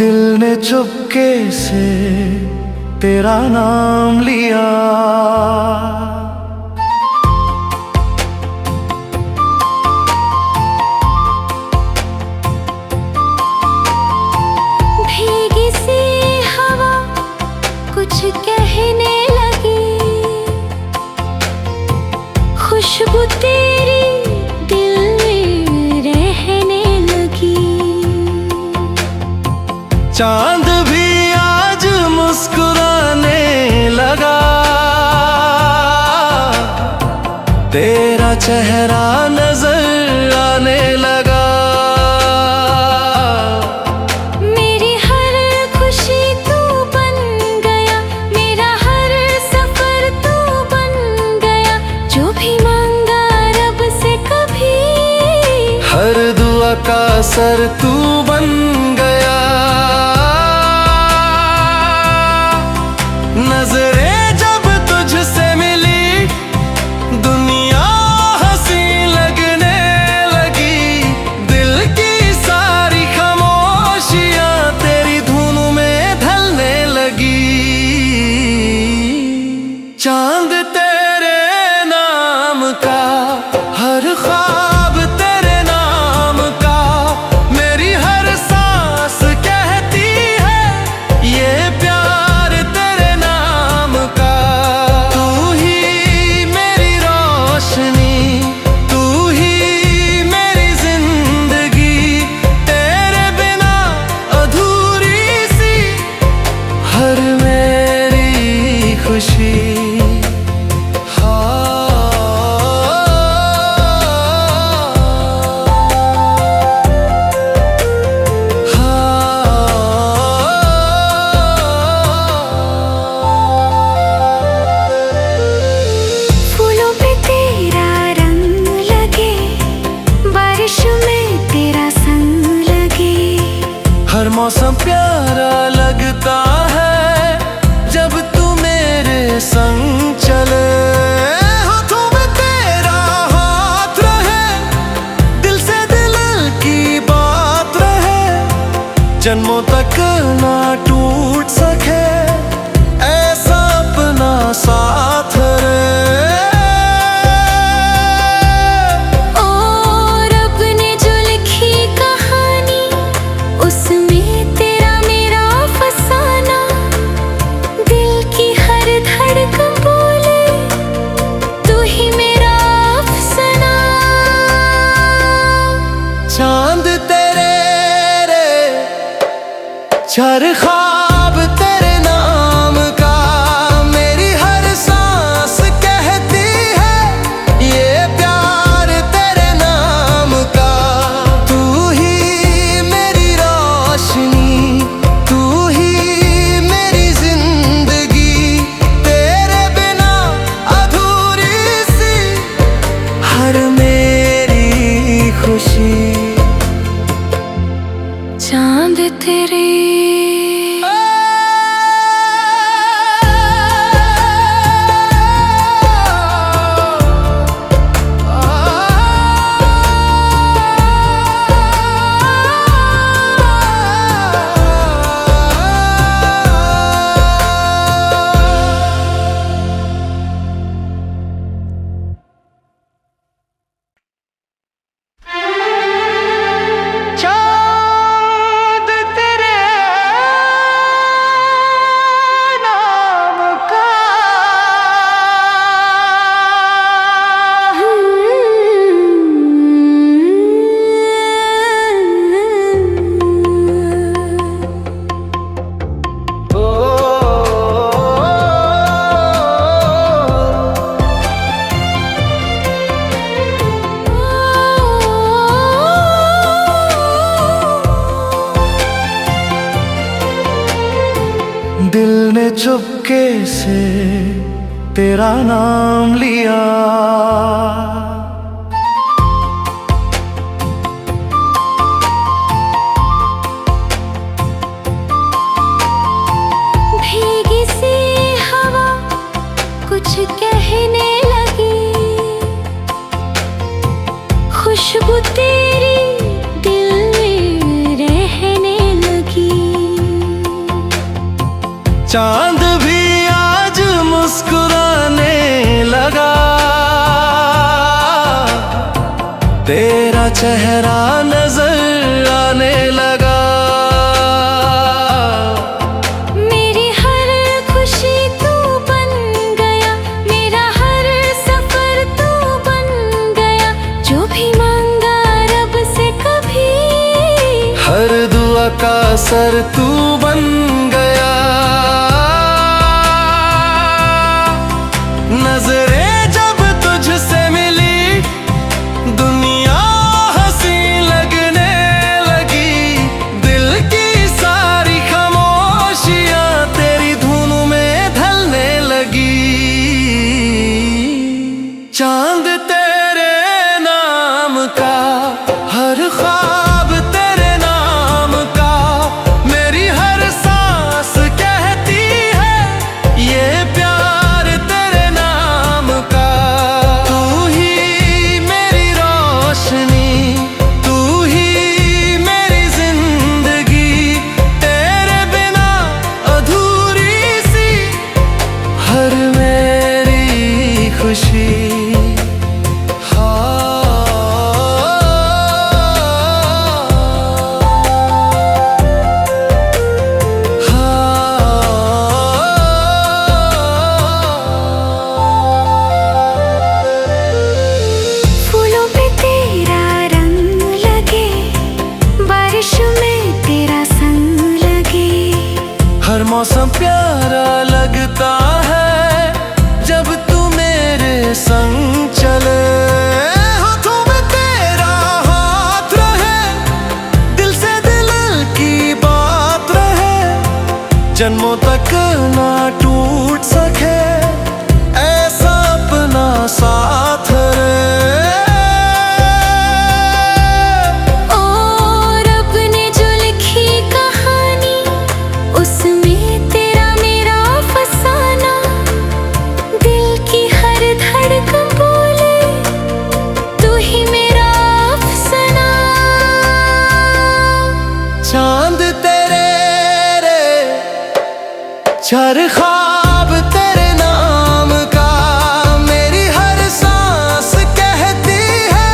दिल ने चुपके से तेरा नाम लिया। भीगी सी हवा कुछ कहने लगी, खुशबू तेरी दिल में रहने लगी। चांद भी आज मुस्कुराने लगा, तेरा चेहरा नजर आने लगा। मेरी हर खुशी तू बन गया, मेरा हर सफर तू बन गया। जो भी मांगा रब से कभी, हर दुआ का सर तू बन गया। नजरें जब तुझसे मिली, दुनिया हंसी लगने लगी। दिल की सारी खामोशियां तेरी धुन में ढलने लगी। चांद तेरे नाम का, हर ख्वाब तेरे नाम का, मेरी हर सांस कहती है ये प्यार तेरे नाम का। तू ही मेरी रोशनी, तू ही मेरी जिंदगी, तेरे बिना अधूरी सी हर मेरी खुशी। फूलों पे तेरा रंग लगे, बारिश में तेरा संग लगे। हर मौसम प्यारा लगता है जब तू मेरे संग चले। हाथों में तेरा हाथ रहे, दिल से दिल की बात रहे। जन्मों तक ना टूट सके ऐसा अपना साथ रहे। और अपने जो लिखी कहानी, उसमें तेरा मेरा फसाना। दिल की हर धड़कन बोले तू ही मेरा अफसाना। चांद तेरे रे, चार ख्वाब तेरे नाम का, मेरी हर सांस कहती है ये प्यार तेरे नाम का। तू ही मेरी रोशनी, तू ही मेरी जिंदगी, तेरे बिना अधूरी सी हर मेरी खुशी। चांद तेरे चांद तेरे नाम का। दिल ने चुपके से तेरा नाम लिया। भीगी सी हवा कुछ कहने लगी, खुशबू तेरी दिल में रहने लगी। चांद भी आज मुस्कुराने लगा, तेरा चेहरा नजर आने लगा। मेरी हर खुशी तू बन गया, मेरा हर सफर तू बन गया, जो भी मांगा रब से कभी। हर दुआ का असर तू बन गया। नजरें जब तुझसे मिली, दुनिया हंसी लगने लगी। दिल की सारी खामोशियां तेरी धुन में ढलने लगी। चांद तेरे नाम का, हर ख्वाब तेरे नाम का, मेरी हर सांस कहती है ये प्यार तेरे नाम का। तू ही मेरी रोशनी, तू ही मेरी जिंदगी, तेरे बिना अधूरी सी हर मेरी खुशी। फूलों पे तेरा रंग लगे, बारिश में तेरा संग लगे। हर मौसम प्यारा लगता है जब तू मेरे संग चले। हाथों में तेरा हाथ रहे, दिल से दिल की बात रहे, जन्मों तक ना टूट सके ऐसा अपना साथ रे। और अपने जो लिखी कहानी, उसमें तेरा मेरा फसाना। दिल की हर धड़कन बोले तू ही मेरा अफसाना। चांद तेरे रे, चार ख्वाब तेरे नाम का, मेरी हर सांस कहती है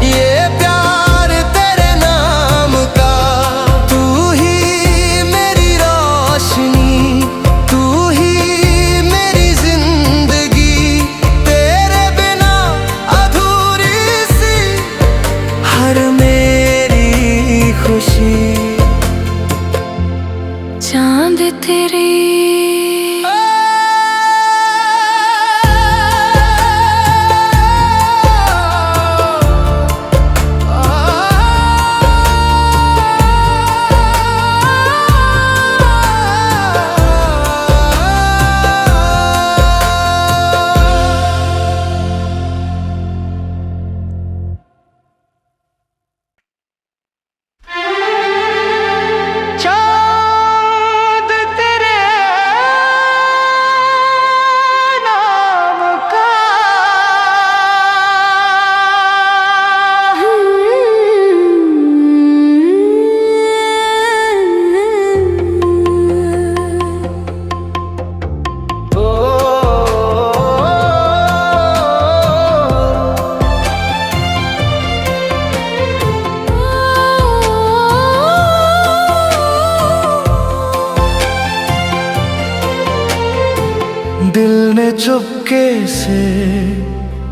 ये प्यार तेरे नाम का। तू ही मेरी रोशनी, तू ही मेरी जिंदगी, तेरे बिना अधूरी सी हर मेरी खुशी। चांद तेरे चांद तेरे नाम का। दिल ने चुपके से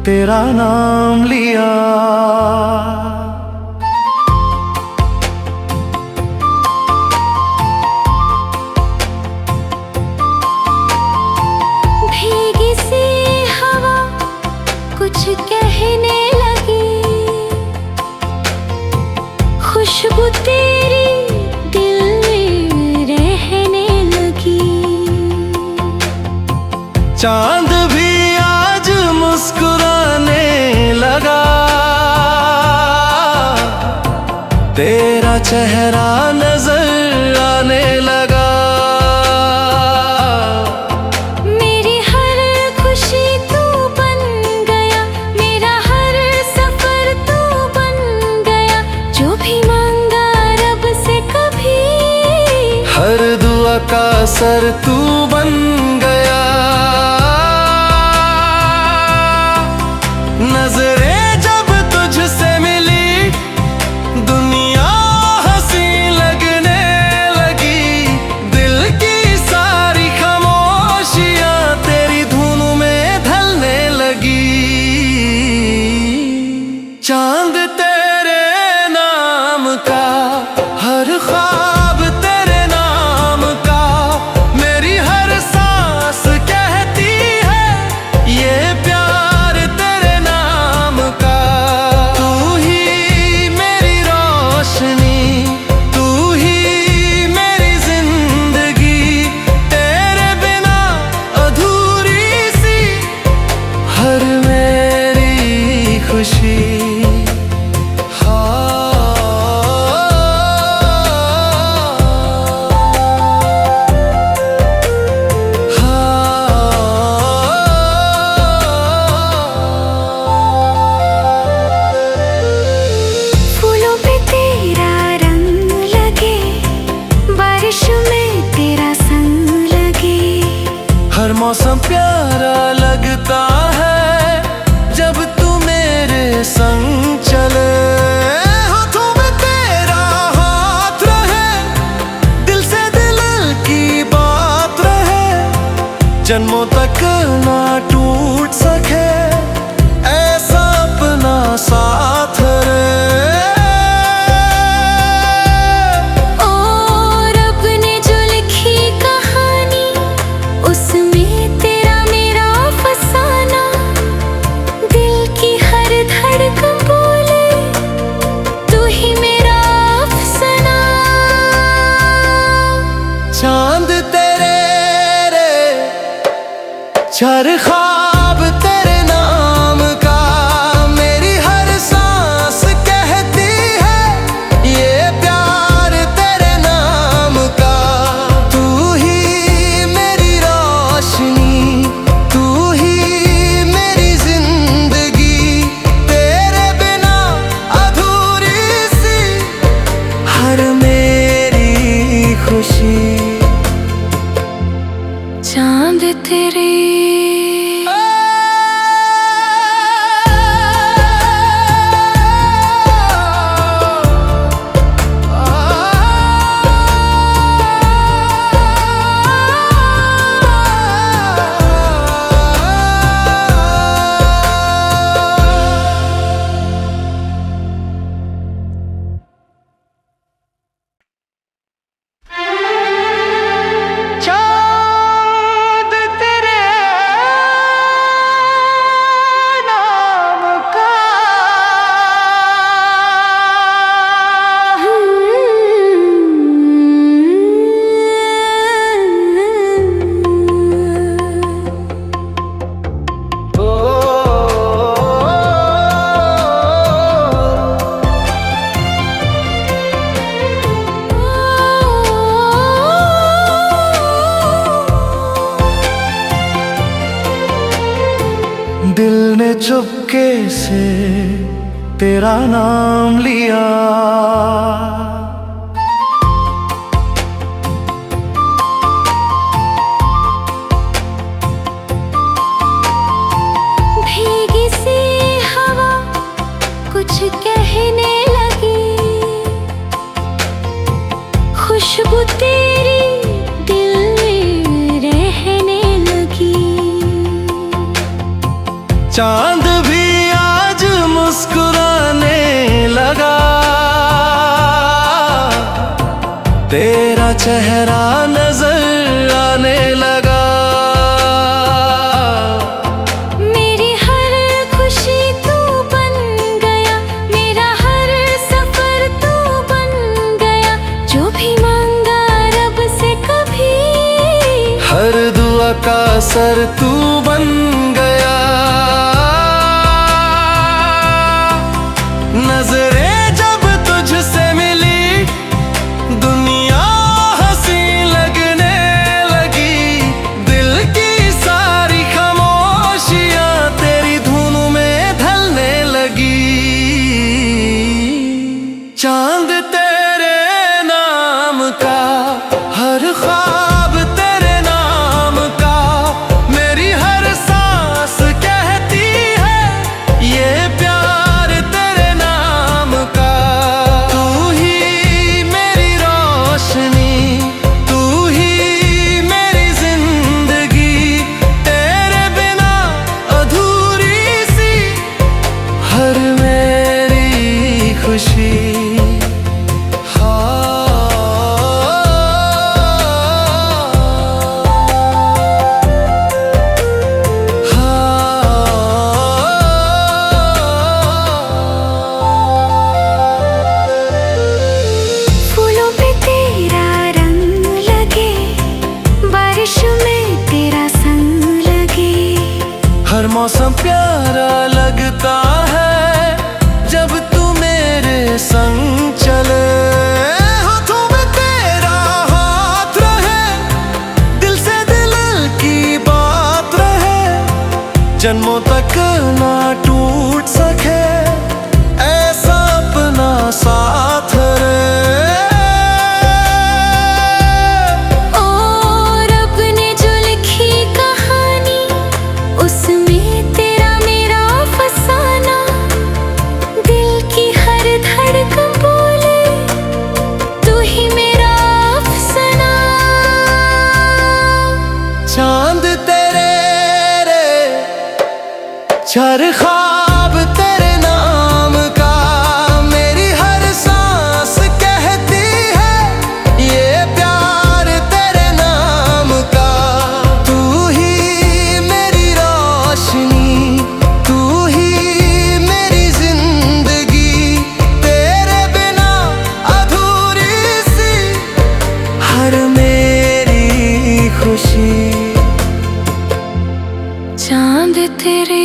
तेरा नाम लिया, भीगी सी हवा कुछ कहने लगी। खुशबू तेरी दिल में रहने लगी। चांद भी आज मुस्कुराने लगा, तेरा चेहरा नजर आने लगा। मेरी हर खुशी तू बन गया, मेरा हर सफर तू बन गया, जो भी मांगा रब से कभी। हर दुआ का असर तू नजरें जब तुझसे मिली दुनिया हंसी लगने लगी। दिल की सारी खामोशियां तेरी धुन में ढलने लगी। चांद तेरे नाम का, हर ख्वाब तेरे नाम का, मेरी हर सांस कहती है ये प्यार तेरे नाम का। तू ही मेरी रोशनी, तू ही मेरी जिंदगी, तेरे बिना अधूरी सी हर मेरी खुशी। फूलों पे तेरा रंग लगे, बारिश में तेरा संग लगे। हर मौसम प्यारा लगता है जब तू मेरे संग चले। हाथों में तेरा हाथ रहे, दिल से दिल की बात रहे, जन्मों तक ना टूट सके ऐसा अपना साथ रहे। और अपने जो लिखी कहानी उसमें तेरा मेरा फसाना, दिल की हर धड़कन बोले तू ही मेरा अफसाना। चांद तेरे रे, चार ख्वाब तेरे नाम का, मेरी हर सांस कहती है ये प्यार तेरे नाम का। तू ही मेरी रोशनी, तू ही मेरी जिंदगी, तेरे बिना अधूरी सी हर मेरी खुशी। चांद तेरे चांद तेरे नाम का। दिल ने चुपके से तेरा नाम लिया, भीगी सी हवा कुछ कहने लगी, खुशबू तेरी दिल में रहने लगी। चांद भी आज मुस्कुराने लगा, तेरा चेहरा नजर आने लगा। मेरी हर खुशी तू बन गया, मेरा हर सफर तू बन गया, जो भी मांगा रब से कभी हर दुआ का असर तू बन गया। नजरें जब तुझसे मिली दुनिया हंसी लगने लगी। दिल की सारी खामोशियां तेरी धुन में ढलने लगी। चांद तेरे नाम का, हर ख्वाब तेरे नाम का, मेरी हर सांस प्यारा लगता है जब तू मेरे संग चले। हाथों में तेरा हाथ रहे, दिल से दिल की बात रहे, जन्मों तक ना टूट सके ऐसा अपना साथ रे। चांद तेरे रे चार ख्वाब तेरे नाम का, मेरी हर सांस कहती है ये प्यार तेरे नाम का। तू ही मेरी रोशनी, तू ही मेरी जिंदगी, तेरे बिना अधूरी सी हर मेरी खुशी। चांद तेरे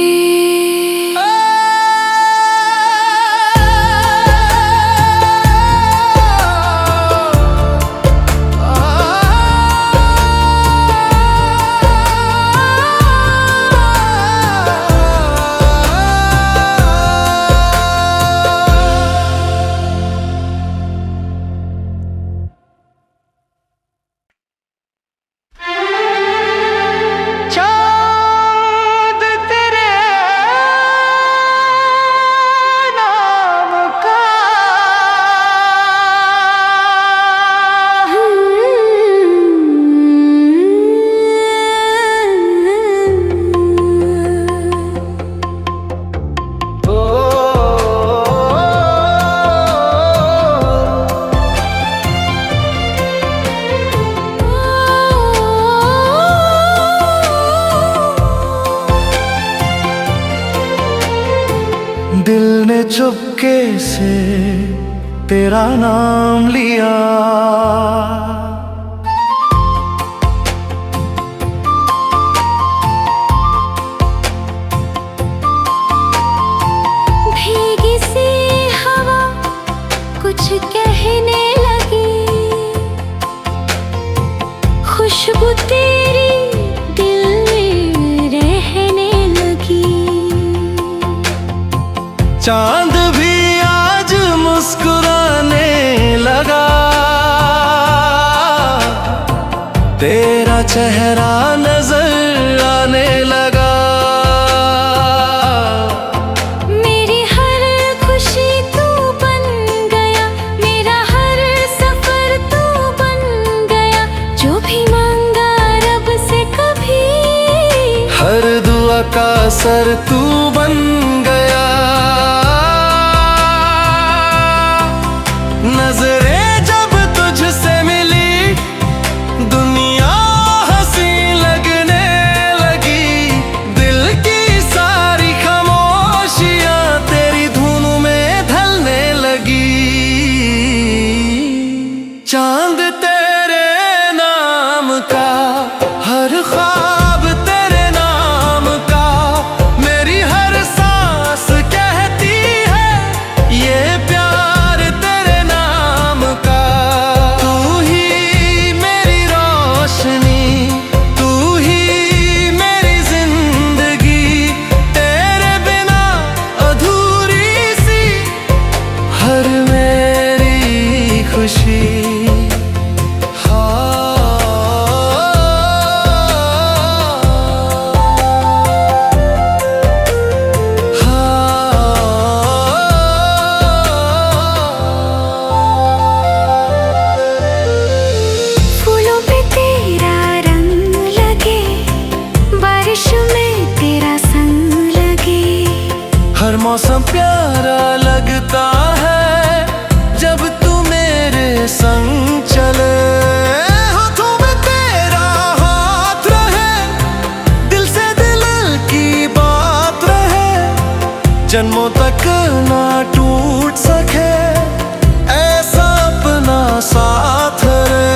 दिल ने चुपके से तेरा नाम लिया, भीगी सी हवा कुछ कहने लगी, खुशबू तेरी दिल में रहने लगी। चांद भी आज मुस्कुराने लगा, तेरा चेहरा नजर आने लगा। मेरी हर खुशी तू बन गया, मेरा हर सफर तू बन गया, जो भी मांगा रब से कभी हर दुआ का असर तू बन गया। नजरें जब तुझसे मिली दुनिया हंसी लगने लगी, दिल की सारी खामोशियां तेरी धुन में ढलने लगी। चांद तेरे नाम का हर ख्वाब तेरे नाम का, मेरी हर सांस कहती है ये प्यार तेरे नाम का। तू ही मेरी रोशनी, तू ही मेरी जिंदगी, तेरे बिना अधूरी सी हर मेरी खुशी। फूलों पे तेरा रंग लगे, बारिश में तेरा संग लगे, हर मौसम प्यारा लगता है जब तू मेरे संग चले। हाथों में तेरा हाथ रहे, दिल से दिल की बात रहे, जन्मों तक ना टूट सके ऐसा अपना साथ रे।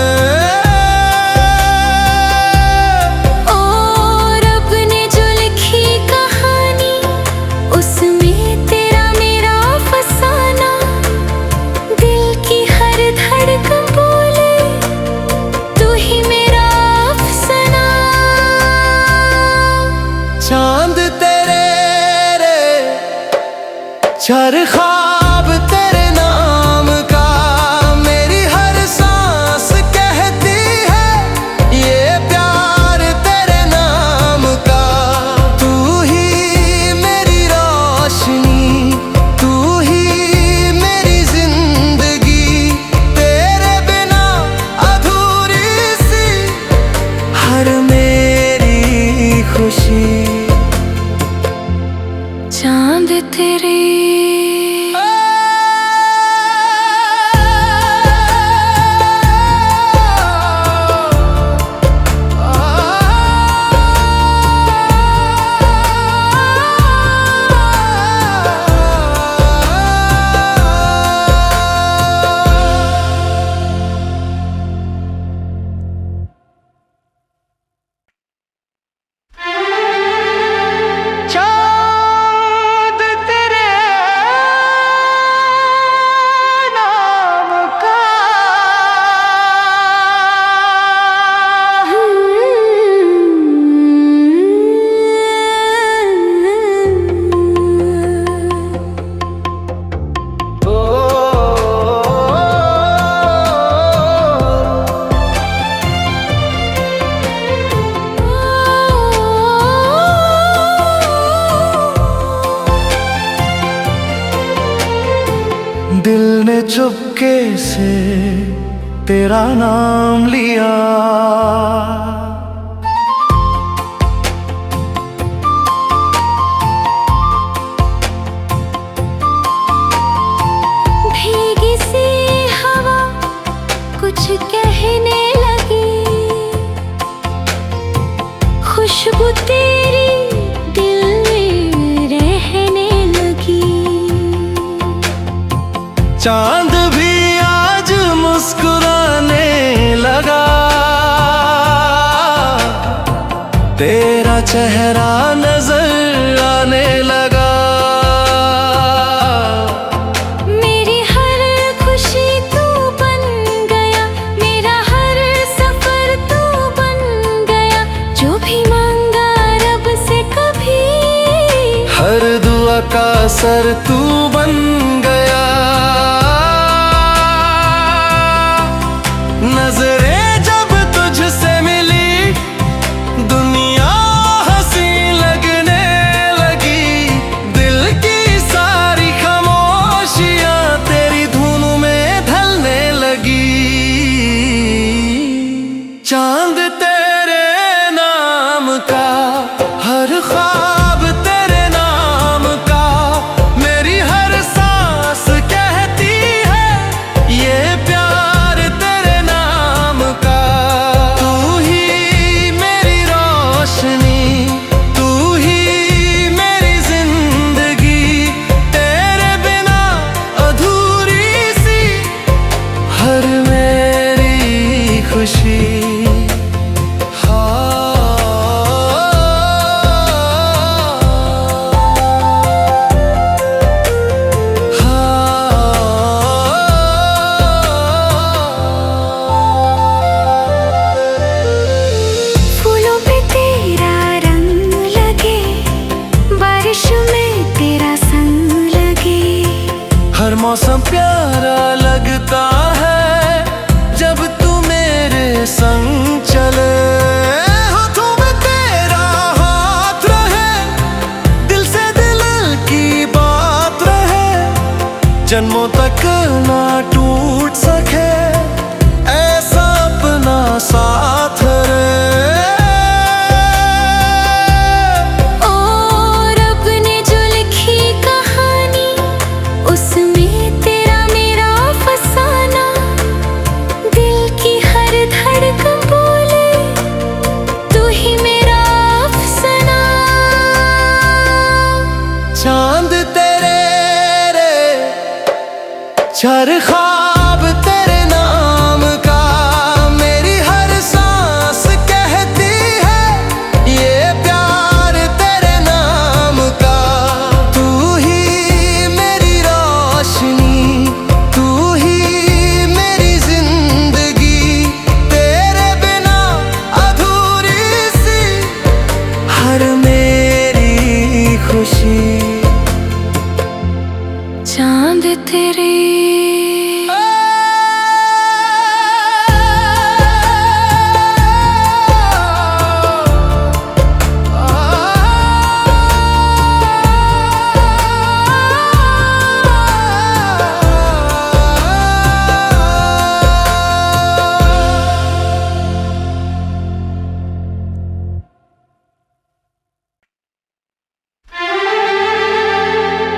और अपने जो लिखी कहानी चार ख्वाब तेरे नाम का, मेरी हर सांस कहती है ये प्यार तेरे नाम का। तू ही मेरी रोशनी, तू ही मेरी जिंदगी, तेरे बिना अधूरी सी हर मेरी खुशी। चांद तेरे दिल ने चुपके से तेरा नाम लिया, भीगी सी हवा कुछ कहने लगी, खुशबू तेरी दिल में रहने लगी। चांद भी आज मुस्कुराने लगा, तेरा चेहरा नजर आने लगा। मेरी हर खुशी तू बन गया, मेरा हर सफर तू बन गया, जो भी मांगा रब से कभी। हर दुआ का असर तू बन गया, नजरें जब तुझसे मिली दुनिया हंसी लगने लगी। दिल की सारी खामोशियां तेरी धुन में ढलने लगी। चांद तेरे नाम का, हर ख्वाब तेरे नाम का, मेरी हर सांस कहती है ये प्यार तेरे नाम का। तू ही मेरी रोशनी, तू ही मेरी जिंदगी, तेरे बिना अधूरी सी हर मेरी खुशी। फूलों पे तेरा रंग लगे, बारिश में तेरा संग लगे, हर मौसम प्यारा लगता है जब तू मेरे संग चले। हाथों में तेरा हाथ रहे, दिल से दिल की बात रहे, जन्मों तक ना टूट सके ऐसा अपना साथ रहे। और अपने जो लिखी कहानी उसमें तेरा मेरा फसाना, दिल की हर धड़कन बोले तू ही मेरा अफसाना। चांद तेरे रे, चार ख्वाब तेरे नाम का, मेरी हर सांस कहती है ये प्यार तेरे नाम का। तू ही मेरी रोशनी, तू ही मेरी जिंदगी, तेरे बिना अधूरी सी हर मेरी खुशी। तेरे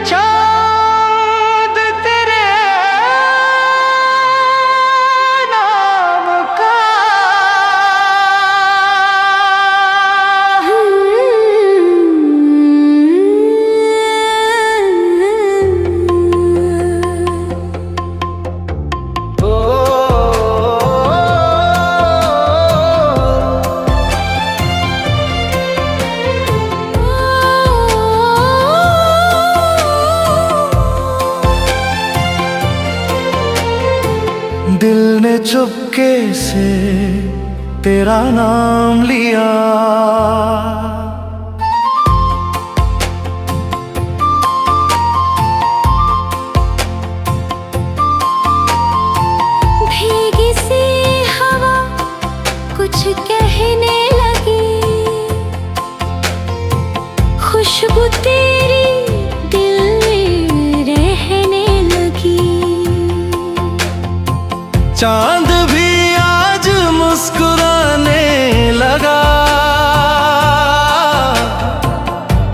चांद तेरे नाम का दिल ने चुपके से तेरा नाम लिया, भीगी सी हवा कुछ कहने लगी, खुशबू तेरी दिल में रहने लगी। चांद भी आज मुस्कुराने लगा,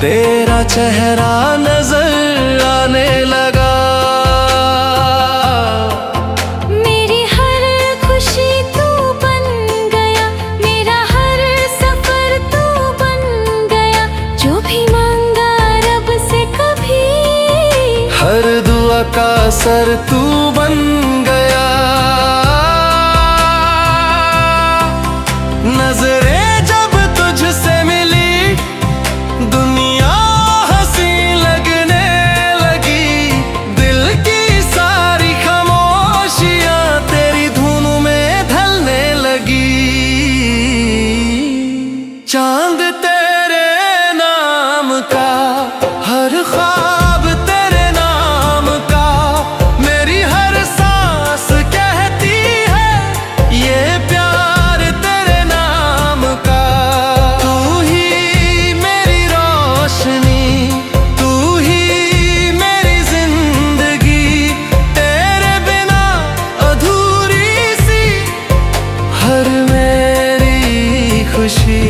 तेरा चेहरा नजर आने लगा। मेरी हर खुशी तू बन गया, मेरा हर सफर तू बन गया, जो भी मांगा रब से कभी। हर दुआ का असर तू बन गया, नजरें जब तुझसे मिली दुनिया हंसी लगने लगी। दिल की सारी खामोशियां तेरी धुन में ढलने लगी। चांद तेरे नाम का, हर ख्वाब तेरे नाम का, मेरी हर सांस कहती है ये प्यार तेरे नाम का। तू ही मेरी रोशनी, तू ही मेरी जिंदगी, तेरे बिना अधूरी सी हर मेरी खुशी।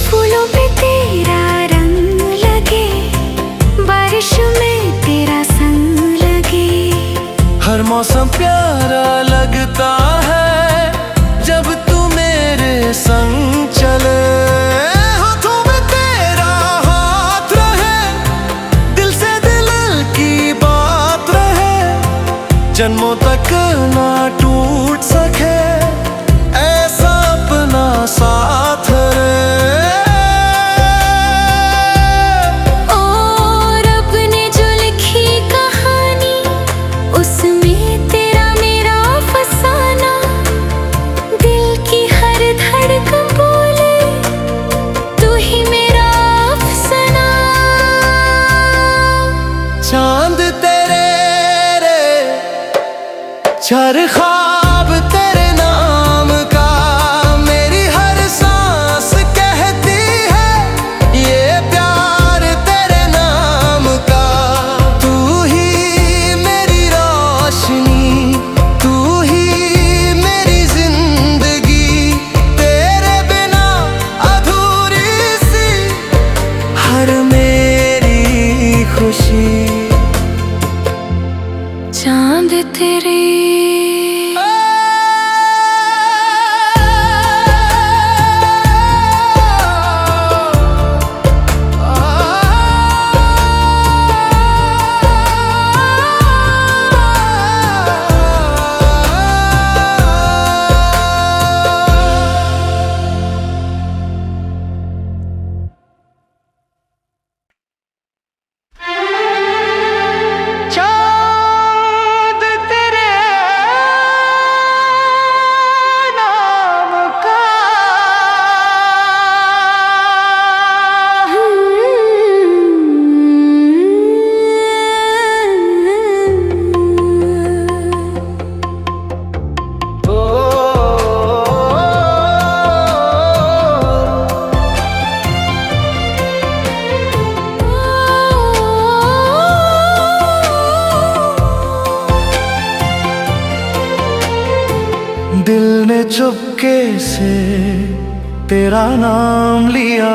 फूलों पे तेरा रंग लगे, बारिश में तेरा संग लगे, हर मौसम प्यारा लगता है जब तू मेरे संग चले। हाथों में तेरा हाथ रहे, दिल से दिल की बात रहे, जन्मों तक ना टूट सके ऐसा अपना साथ रे। और अपने जो लिखी कहानी उसमें तेरा मेरा फसाना, दिल की हर धड़कन बोले तू ही मेरा अफसाना। चांद तेरे रे, चार ख्वाब तेरे नाम का, मेरी हर सांस कहती है ये प्यार तेरे नाम का। तू ही मेरी रोशनी, तू ही मेरी जिंदगी, तेरे बिना अधूरी सी हर मेरी खुशी। चांद तेरे ने चुपके से तेरा नाम लिया।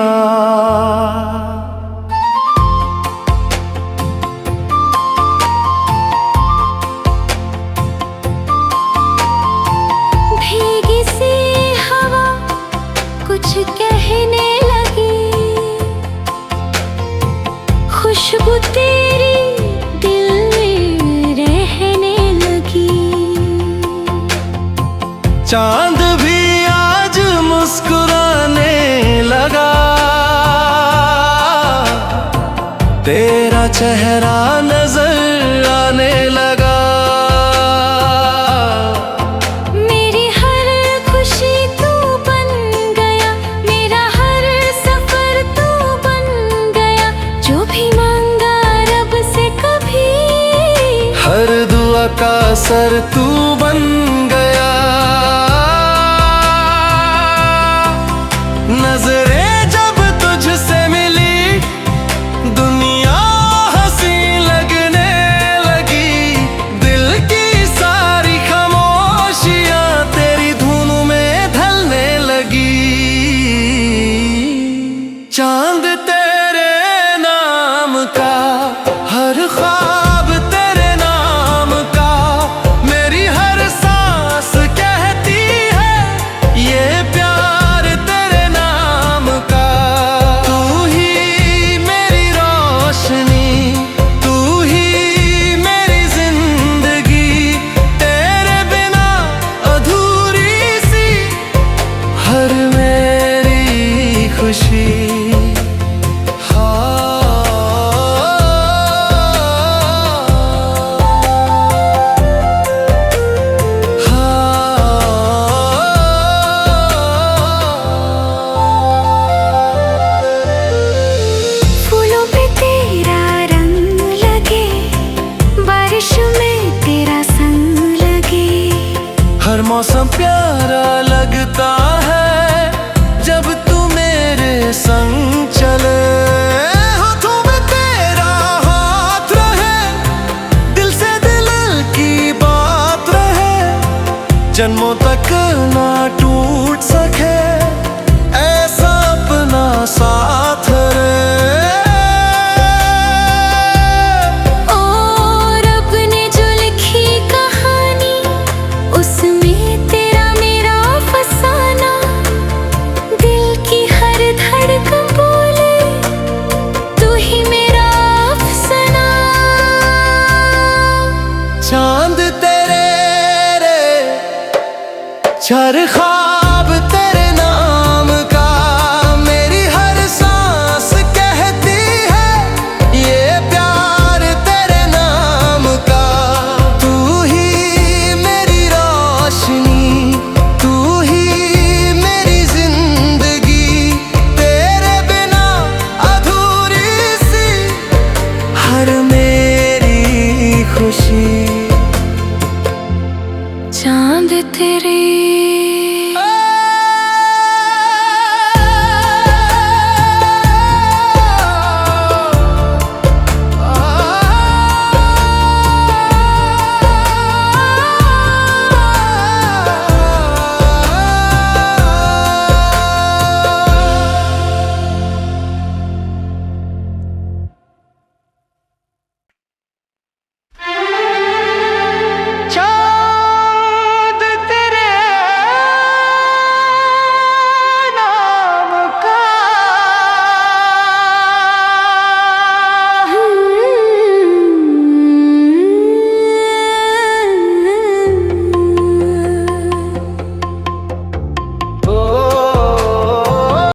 भीगी सी हवा कुछ कहने लगी, खुशबू तेरी दिल में रहने लगी। चांद भी आज मुस्कुराने लगा, तेरा चेहरा नजर आने लगा। मेरी हर खुशी तू बन गया, मेरा हर सफर तू बन गया। जो भी मांगा रब से कभी, हर दुआ का असर तू बन गया। नजरें जब तुझसे मिली, दुनिया हंसी लगने लगी। दिल की सारी खामोशियां तेरी धुन में ढलने लगी। चांद तेरे नाम का, हर ख्वाब तेरे नाम का, मेरी हर सांस कहती है ये प्यार तेरे नाम का। तू ही मेरी रोशनी, तू ही मेरी जिंदगी, तेरे बिना अधूरी सी हर मेरी खुशी। फूलों पे तेरा रंग लगे, बारिश में तेरा संग लगे। हर मौसम प्यारा लगता है जब तू मेरे संग चले। हाथों में तेरा हाथ रहे, दिल से दिल की बात रहे। जन्मों तक ना टूट सके ऐसा अपना साथ रहे। और अपने जो लिखी कहानी, उसमें तेरा मेरा फसाना। दिल की हर धड़कन बोले तू ही मेरा अफसाना। चांद तेरे रे, चार ख्वाब तेरे नाम का, मेरी हर सांस कहती है ये प्यार तेरे नाम का। तू ही मेरी रोशनी, तू ही मेरी जिंदगी, तेरे बिना अधूरी सी हर मेरी खुशी। चांद तेरे